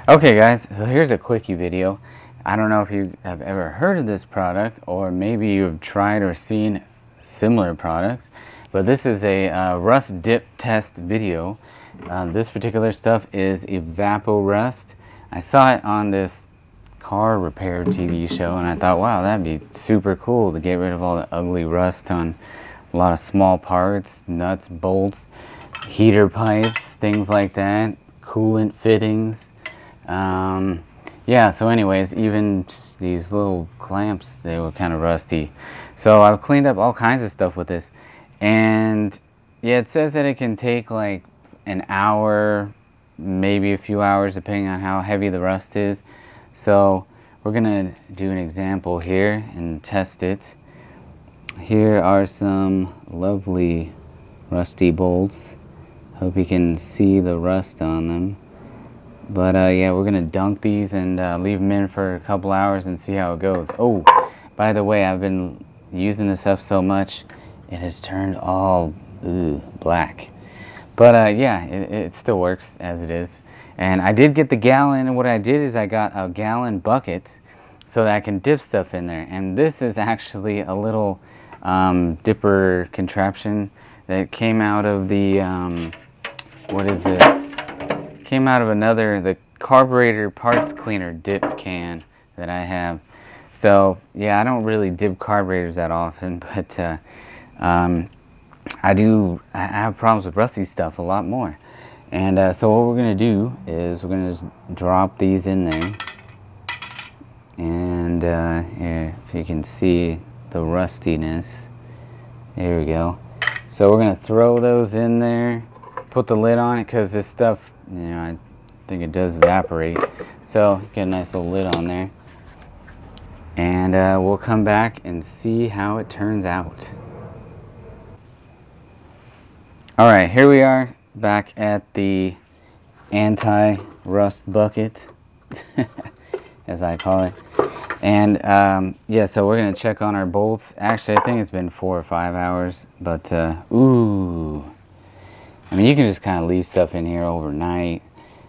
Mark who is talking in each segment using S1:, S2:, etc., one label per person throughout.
S1: Okay guys, so here's a quickie video. I don't know if you have ever heard of this product, or maybe you've tried or seen similar products, but this is a rust dip test video. This particular stuff is Evaporust. I saw it on this car repair TV show and I thought, wow, that'd be super cool to get rid of all the ugly rust on a lot of small parts, nuts, bolts, heater pipes, things like that, coolant fittings. Yeah, so anyways, even these little clamps, they were kind of rusty. So I've cleaned up all kinds of stuff with this. And yeah, it says that it can take like an hour, maybe a few hours, depending on how heavy the rust is. So we're gonna do an example here and test it. Here are some lovely rusty bolts. Hope you can see the rust on them. But yeah, we're gonna dunk these and leave them in for a couple hours and see how it goes. Oh, by the way, I've been using this stuff so much, it has turned all black. But yeah, it still works as it is. And I did get the gallon, and what I did is I got a gallon bucket so that I can dip stuff in there. And this is actually a little dipper contraption that came out of the, what is this? Came out of the carburetor parts cleaner dip can that I have. So yeah, I don't really dip carburetors that often, but I have problems with rusty stuff a lot more. And so what we're gonna do is we're gonna just drop these in there, and here, if you can see the rustiness, there we go. So we're gonna throw those in there, put the lid on it, because this stuff, you know, I think it does evaporate. So get a nice little lid on there, and we'll come back and see how it turns out. Alright, here we are back at the anti-rust bucket, as I call it. And yeah, so we're gonna check on our bolts. Actually, I think it's been 4 or 5 hours, but ooh, I mean, you can just kind of leave stuff in here overnight.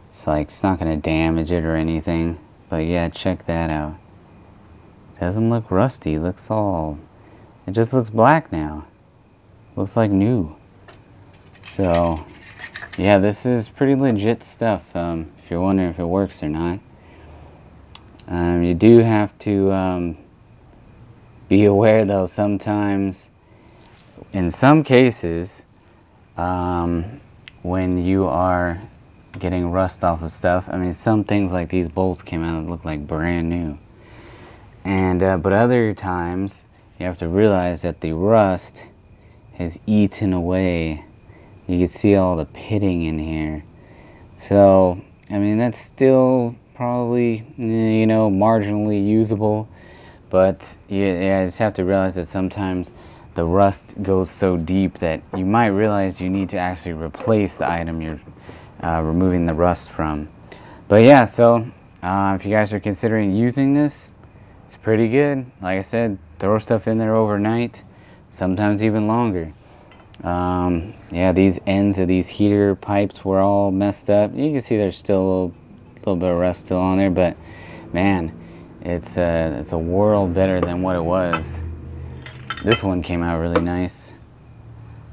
S1: It's like, it's not going to damage it or anything. But yeah, check that out. Doesn't look rusty. Looks all... It just looks black now. Looks like new. So, yeah, this is pretty legit stuff. If you're wondering if it works or not. You do have to be aware, though, sometimes, in some cases... when you are getting rust off of stuff, I mean, some things like these bolts came out that look like brand new, and but other times you have to realize that the rust has eaten away. You can see all the pitting in here. So I mean, that's still probably, you know, marginally usable, but yeah, I just have to realize that sometimes the rust goes so deep that you might realize you need to actually replace the item you're removing the rust from. But yeah, so if you guys are considering using this, it's pretty good. Like I said, throw stuff in there overnight, sometimes even longer. Yeah, these ends of these heater pipes were all messed up. You can see there's still a little bit of rust still on there, but man, it's a world better than what it was. This one came out really nice,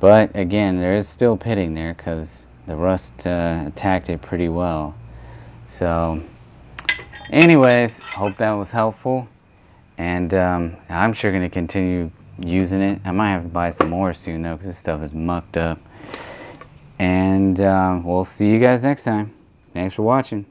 S1: but again, there is still pitting there because the rust attacked it pretty well. So anyways, hope that was helpful, and I'm sure going to continue using it. I might have to buy some more soon though, because this stuff is mucked up. And we'll see you guys next time. Thanks for watching.